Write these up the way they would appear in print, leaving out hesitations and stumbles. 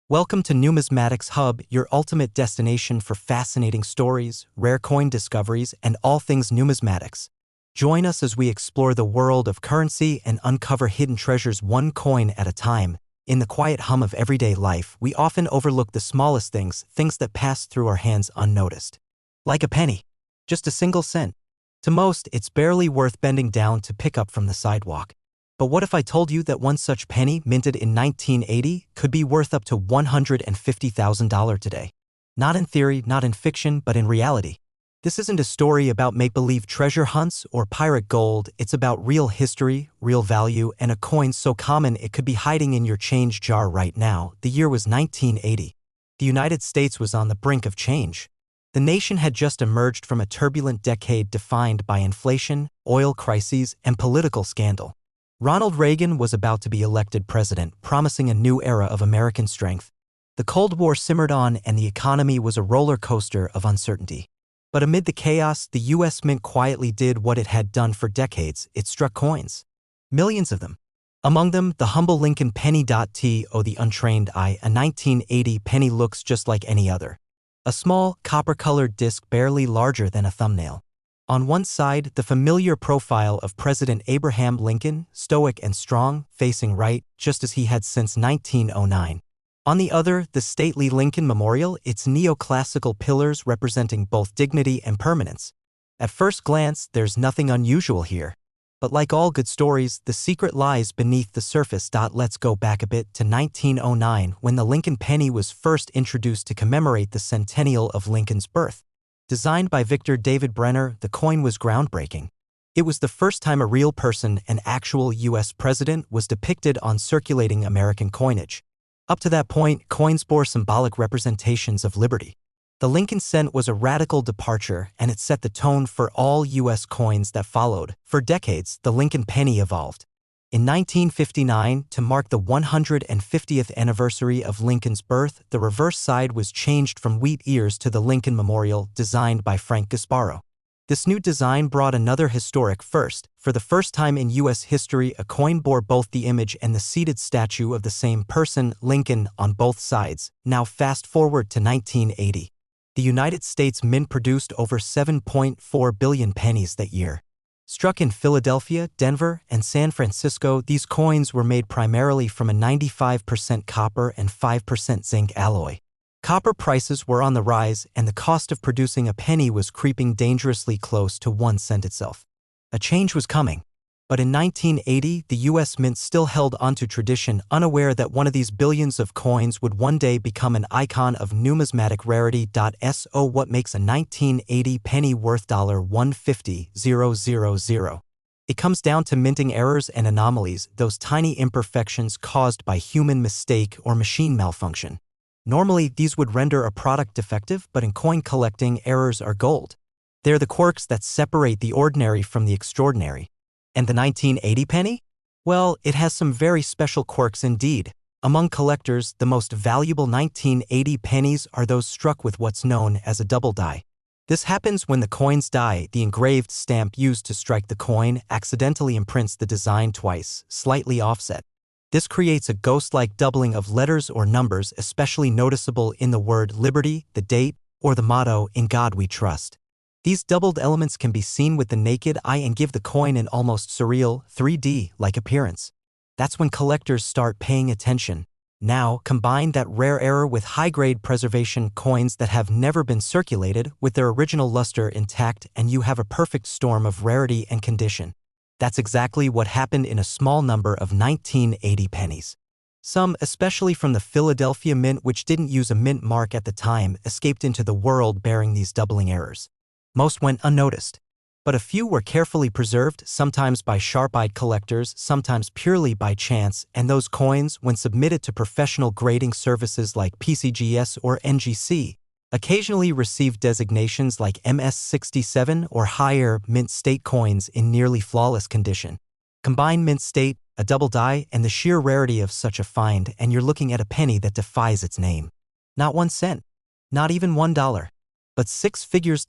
Welcome to Numismatics Hub, your ultimate destination for fascinating stories, rare coin discoveries, and all things numismatics. Join us as we explore the world of currency and uncover hidden treasures one coin at a time. In the quiet hum of everyday life, we often overlook the smallest things that pass through our hands unnoticed. Like a penny. Just a single cent. To most, it's barely worth bending down to pick up from the sidewalk. But what if I told you that one such penny, minted in 1980, could be worth up to $150,000 today? Not in theory, not in fiction, but in reality. This isn't a story about make-believe treasure hunts or pirate gold. It's about real history, real value, and a coin so common it could be hiding in your change jar right now. The year was 1980. The United States was on the brink of change. The nation had just emerged from a turbulent decade defined by inflation, oil crises, and political scandal. Ronald Reagan was about to be elected president, promising a new era of American strength. The Cold War simmered on and the economy was a roller coaster of uncertainty. But amid the chaos, the U.S. Mint quietly did what it had done for decades. It struck coins. Millions of them. Among them, the humble Lincoln penny. To the untrained eye, a 1980 penny looks just like any other. A small, copper-colored disc barely larger than a thumbnail. On one side, the familiar profile of President Abraham Lincoln, stoic and strong, facing right, just as he had since 1909. On the other, the stately Lincoln Memorial, its neoclassical pillars representing both dignity and permanence. At first glance, there's nothing unusual here. But like all good stories, the secret lies beneath the surface. Let's go back a bit to 1909, when the Lincoln penny was first introduced to commemorate the centennial of Lincoln's birth. Designed by Victor David Brenner, the coin was groundbreaking. It was the first time a real person, an actual U.S. president, was depicted on circulating American coinage. Up to that point, coins bore symbolic representations of liberty. The Lincoln cent was a radical departure, and it set the tone for all U.S. coins that followed. For decades, the Lincoln penny evolved. In 1959, to mark the 150th anniversary of Lincoln's birth, the reverse side was changed from wheat ears to the Lincoln Memorial, designed by Frank Gasparo. This new design brought another historic first. For the first time in U.S. history, a coin bore both the image and the seated statue of the same person, Lincoln, on both sides. Now fast forward to 1980. The United States Mint produced over 7.4 billion pennies that year. Struck in Philadelphia, Denver, and San Francisco, these coins were made primarily from a 95% copper and 5% zinc alloy. Copper prices were on the rise, and the cost of producing a penny was creeping dangerously close to 1 cent itself. A change was coming. But in 1980, the U.S. Mint still held onto tradition, unaware that one of these billions of coins would one day become an icon of numismatic rarity. So what makes a 1980 penny worth $150,000? It comes down to minting errors and anomalies, those tiny imperfections caused by human mistake or machine malfunction. Normally, these would render a product defective, but in coin collecting, errors are gold. They're the quirks that separate the ordinary from the extraordinary. And the 1980 penny? Well, it has some very special quirks indeed. Among collectors, the most valuable 1980 pennies are those struck with what's known as a double die. This happens when the coin's die, the engraved stamp used to strike the coin, accidentally imprints the design twice, slightly offset. This creates a ghost-like doubling of letters or numbers, especially noticeable in the word liberty, the date, or the motto, "In God We Trust." These doubled elements can be seen with the naked eye and give the coin an almost surreal, 3D-like appearance. That's when collectors start paying attention. Now, combine that rare error with high-grade preservation coins that have never been circulated, with their original luster intact, and you have a perfect storm of rarity and condition. That's exactly what happened in a small number of 1980 pennies. Some, especially from the Philadelphia Mint, which didn't use a mint mark at the time, escaped into the world bearing these doubling errors. Most went unnoticed. But a few were carefully preserved, sometimes by sharp-eyed collectors, sometimes purely by chance, and those coins, when submitted to professional grading services like PCGS or NGC, occasionally received designations like MS67 or higher mint state coins in nearly flawless condition. Combine mint state, a double die, and the sheer rarity of such a find, and you're looking at a penny that defies its name. Not 1 cent. Not even $1. But 6 figures.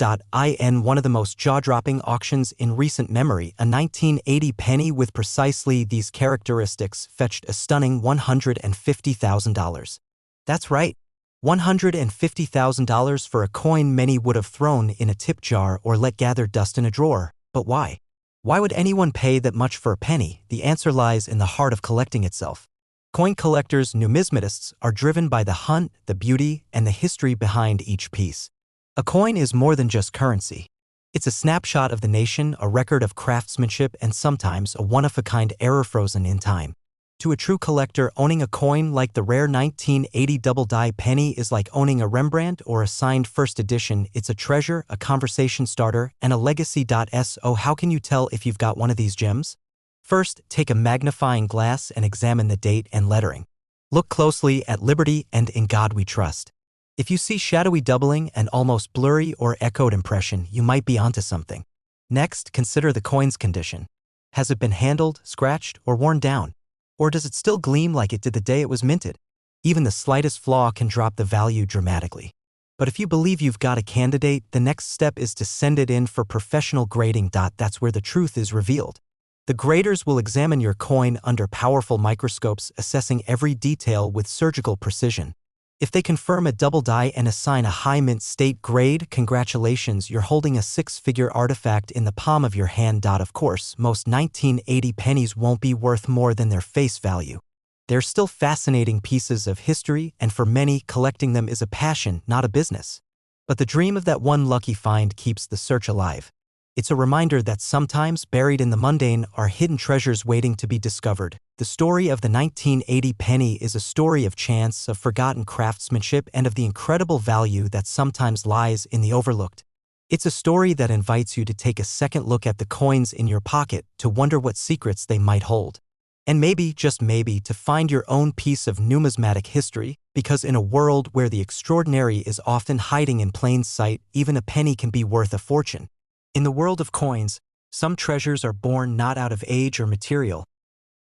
In one of the most jaw-dropping auctions in recent memory, a 1980 penny with precisely these characteristics fetched a stunning $150,000. That's right. $150,000 for a coin many would have thrown in a tip jar or let gather dust in a drawer. But why? Why would anyone pay that much for a penny? The answer lies in the heart of collecting itself. Coin collectors, numismatists, are driven by the hunt, the beauty, and the history behind each piece. A coin is more than just currency. It's a snapshot of the nation, a record of craftsmanship, and sometimes a one-of-a-kind error frozen in time. To a true collector, owning a coin like the rare 1980 double-die penny is like owning a Rembrandt or a signed first edition. It's a treasure, a conversation starter, and a legacy. So how can you tell if you've got one of these gems? First, take a magnifying glass and examine the date and lettering. Look closely at Liberty and In God We Trust. If you see shadowy doubling, an almost blurry or echoed impression, you might be onto something. Next, consider the coin's condition. Has it been handled, scratched, or worn down? Or does it still gleam like it did the day it was minted? Even the slightest flaw can drop the value dramatically. But if you believe you've got a candidate, the next step is to send it in for professional grading. That's where the truth is revealed. The graders will examine your coin under powerful microscopes, assessing every detail with surgical precision. If they confirm a double die and assign a high mint state grade, congratulations, you're holding a six-figure artifact in the palm of your hand. Of course, most 1980 pennies won't be worth more than their face value. They're still fascinating pieces of history, and for many, collecting them is a passion, not a business. But the dream of that one lucky find keeps the search alive. It's a reminder that sometimes buried in the mundane are hidden treasures waiting to be discovered. The story of the 1980 penny is a story of chance, of forgotten craftsmanship, and of the incredible value that sometimes lies in the overlooked. It's a story that invites you to take a second look at the coins in your pocket, to wonder what secrets they might hold. And maybe, just maybe, to find your own piece of numismatic history, because in a world where the extraordinary is often hiding in plain sight, even a penny can be worth a fortune. In the world of coins, some treasures are born not out of age or material,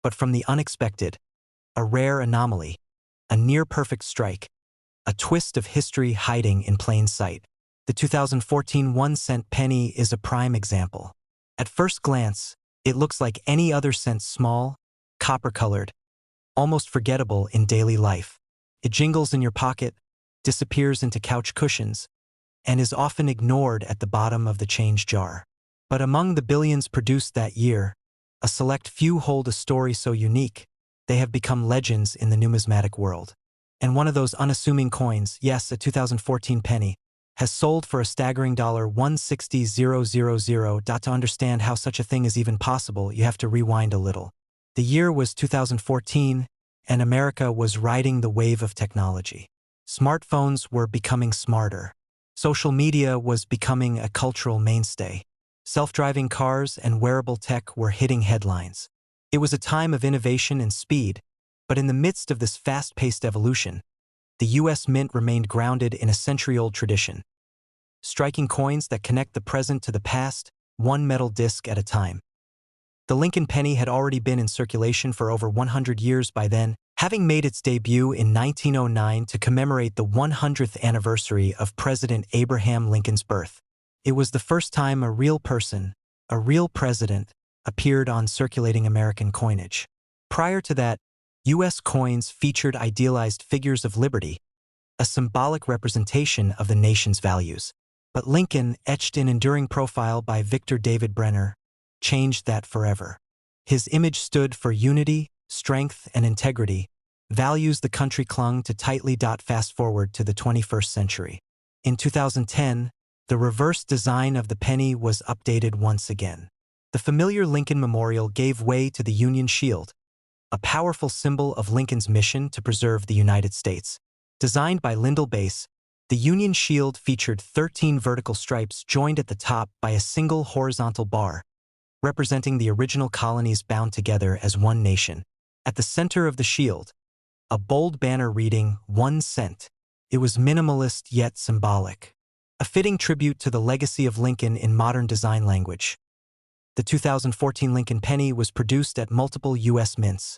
but from the unexpected, a rare anomaly, a near-perfect strike, a twist of history hiding in plain sight. The 2014 1-cent penny is a prime example. At first glance, it looks like any other cent, small, copper-colored, almost forgettable in daily life. It jingles in your pocket, disappears into couch cushions, and is often ignored at the bottom of the change jar. But among the billions produced that year, a select few hold a story so unique, they have become legends in the numismatic world. And one of those unassuming coins, yes, a 2014 penny, has sold for a staggering $160,000. To understand how such a thing is even possible, you have to rewind a little. The year was 2014, and America was riding the wave of technology. Smartphones were becoming smarter. Social media was becoming a cultural mainstay. Self-driving cars and wearable tech were hitting headlines. It was a time of innovation and speed, but in the midst of this fast-paced evolution, the U.S. Mint remained grounded in a century-old tradition, striking coins that connect the present to the past, one metal disc at a time. The Lincoln penny had already been in circulation for over 100 years by then, having made its debut in 1909 to commemorate the 100th anniversary of President Abraham Lincoln's birth. It was the first time a real person, a real president, appeared on circulating American coinage. Prior to that, U.S. coins featured idealized figures of liberty, a symbolic representation of the nation's values. But Lincoln, etched in enduring profile by Victor David Brenner, changed that forever. His image stood for unity, strength, and integrity, values the country clung to tightly. Fast forward to the 21st century. In 2010, the reverse design of the penny was updated once again. The familiar Lincoln Memorial gave way to the Union Shield, a powerful symbol of Lincoln's mission to preserve the United States. Designed by Lyndall Bass, the Union Shield featured 13 vertical stripes joined at the top by a single horizontal bar, representing the original colonies bound together as one nation. At the center of the shield, a bold banner reading, "1 cent." It was minimalist yet symbolic, a fitting tribute to the legacy of Lincoln in modern design language. The 2014 Lincoln penny was produced at multiple U.S. mints,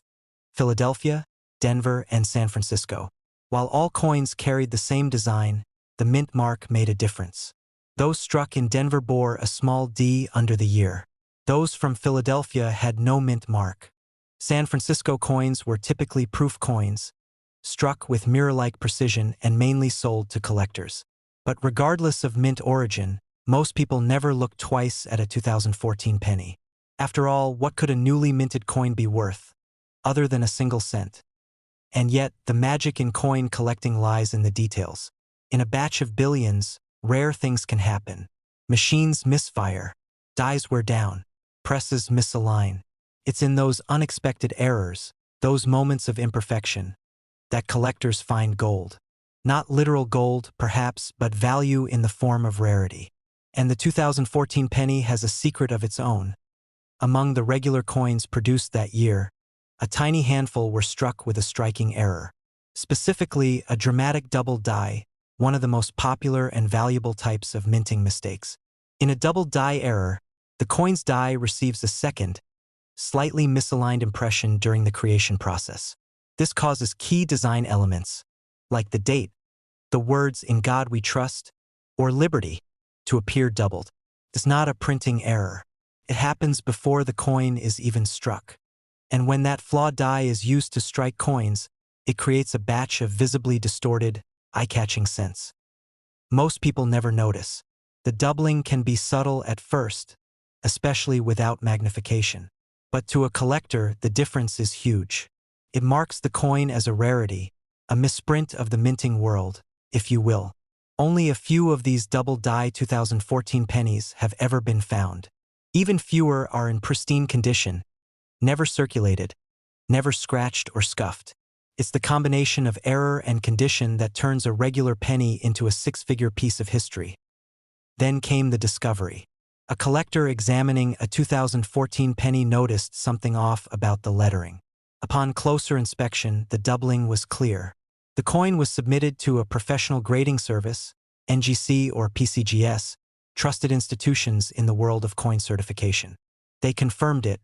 Philadelphia, Denver, and San Francisco. While all coins carried the same design, the mint mark made a difference. Those struck in Denver bore a small D under the year. Those from Philadelphia had no mint mark. San Francisco coins were typically proof coins, struck with mirror-like precision and mainly sold to collectors. But regardless of mint origin, most people never look twice at a 2014 penny. After all, what could a newly minted coin be worth, other than a single cent? And yet, the magic in coin collecting lies in the details. In a batch of billions, rare things can happen. Machines misfire, dies wear down, presses misalign. It's in those unexpected errors, those moments of imperfection, that collectors find gold. Not literal gold, perhaps, but value in the form of rarity. And the 2014 penny has a secret of its own. Among the regular coins produced that year, a tiny handful were struck with a striking error. Specifically, a dramatic double die, one of the most popular and valuable types of minting mistakes. In a double die error, the coin's die receives a second, slightly misaligned impression during the creation process. This causes key design elements, like the date, the words "In God We Trust," or "Liberty," to appear doubled. It's not a printing error. It happens before the coin is even struck. And when that flawed die is used to strike coins, it creates a batch of visibly distorted, eye-catching cents. Most people never notice. The doubling can be subtle at first, especially without magnification. But to a collector, the difference is huge. It marks the coin as a rarity, a misprint of the minting world, if you will. Only a few of these double-die 2014 pennies have ever been found. Even fewer are in pristine condition, never circulated, never scratched or scuffed. It's the combination of error and condition that turns a regular penny into a six-figure piece of history. Then came the discovery. A collector examining a 2014 penny noticed something off about the lettering. Upon closer inspection, the doubling was clear. The coin was submitted to a professional grading service, NGC or PCGS, trusted institutions in the world of coin certification. They confirmed it,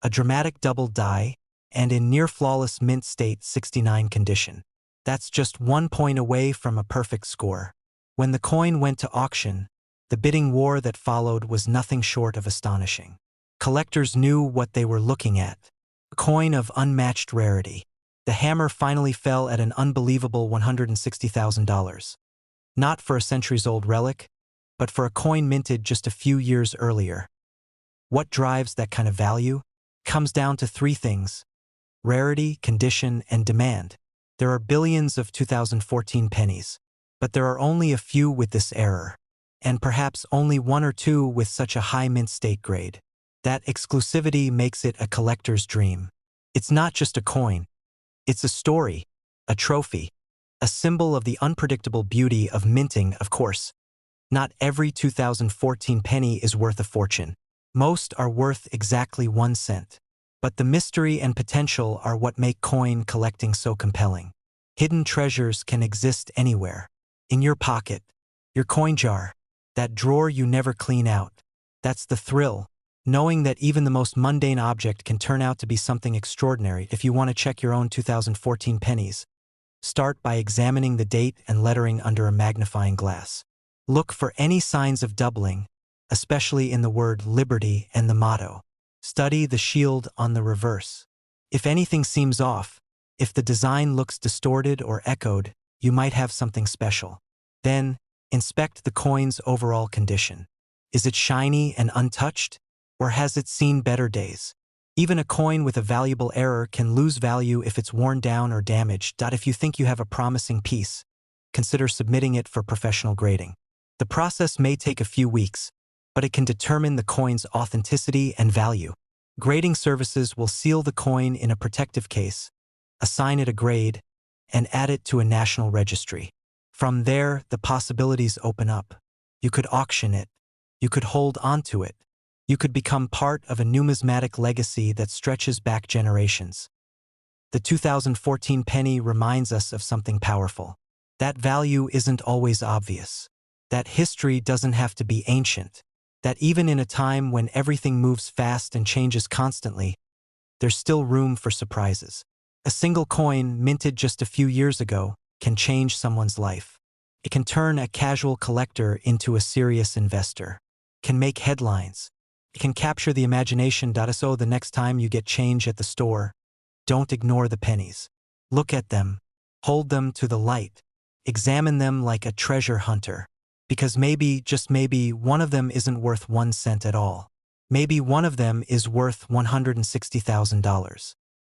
a dramatic double die, and in near-flawless mint state 69 condition. That's just 1 point away from a perfect score. When the coin went to auction, the bidding war that followed was nothing short of astonishing. Collectors knew what they were looking at. A coin of unmatched rarity. The hammer finally fell at an unbelievable $160,000. Not for a centuries-old relic, but for a coin minted just a few years earlier. What drives that kind of value? Comes down to three things: rarity, condition, and demand. There are billions of 2014 pennies, but there are only a few with this error, and perhaps only one or two with such a high mint state grade. That exclusivity makes it a collector's dream. It's not just a coin. It's a story, a trophy, a symbol of the unpredictable beauty of minting, of course. Not every 2014 penny is worth a fortune. Most are worth exactly 1 cent. But the mystery and potential are what make coin collecting so compelling. Hidden treasures can exist anywhere. In your pocket, your coin jar, that drawer you never clean out. That's the thrill, knowing that even the most mundane object can turn out to be something extraordinary. If you want to check your own 2014 pennies, start by examining the date and lettering under a magnifying glass. Look for any signs of doubling, especially in the word liberty and the motto. Study the shield on the reverse. If anything seems off, if the design looks distorted or echoed, you might have something special. Then, inspect the coin's overall condition. Is it shiny and untouched, or has it seen better days? Even a coin with a valuable error can lose value if it's worn down or damaged. If you think you have a promising piece, consider submitting it for professional grading. The process may take a few weeks, but it can determine the coin's authenticity and value. Grading services will seal the coin in a protective case, assign it a grade, and add it to a national registry. From there, the possibilities open up. You could auction it. You could hold onto it. You could become part of a numismatic legacy that stretches back generations. The 2014 penny reminds us of something powerful. That value isn't always obvious. That history doesn't have to be ancient. That even in a time when everything moves fast and changes constantly, there's still room for surprises. A single coin minted just a few years ago can change someone's life. It can turn a casual collector into a serious investor. It can make headlines. It can capture the imagination. So the next time you get change at the store, don't ignore the pennies. Look at them, Hold them to the light. Examine them like a treasure hunter. Because maybe, just maybe, one of them isn't worth 1 cent at all. Maybe one of them is worth $160,000.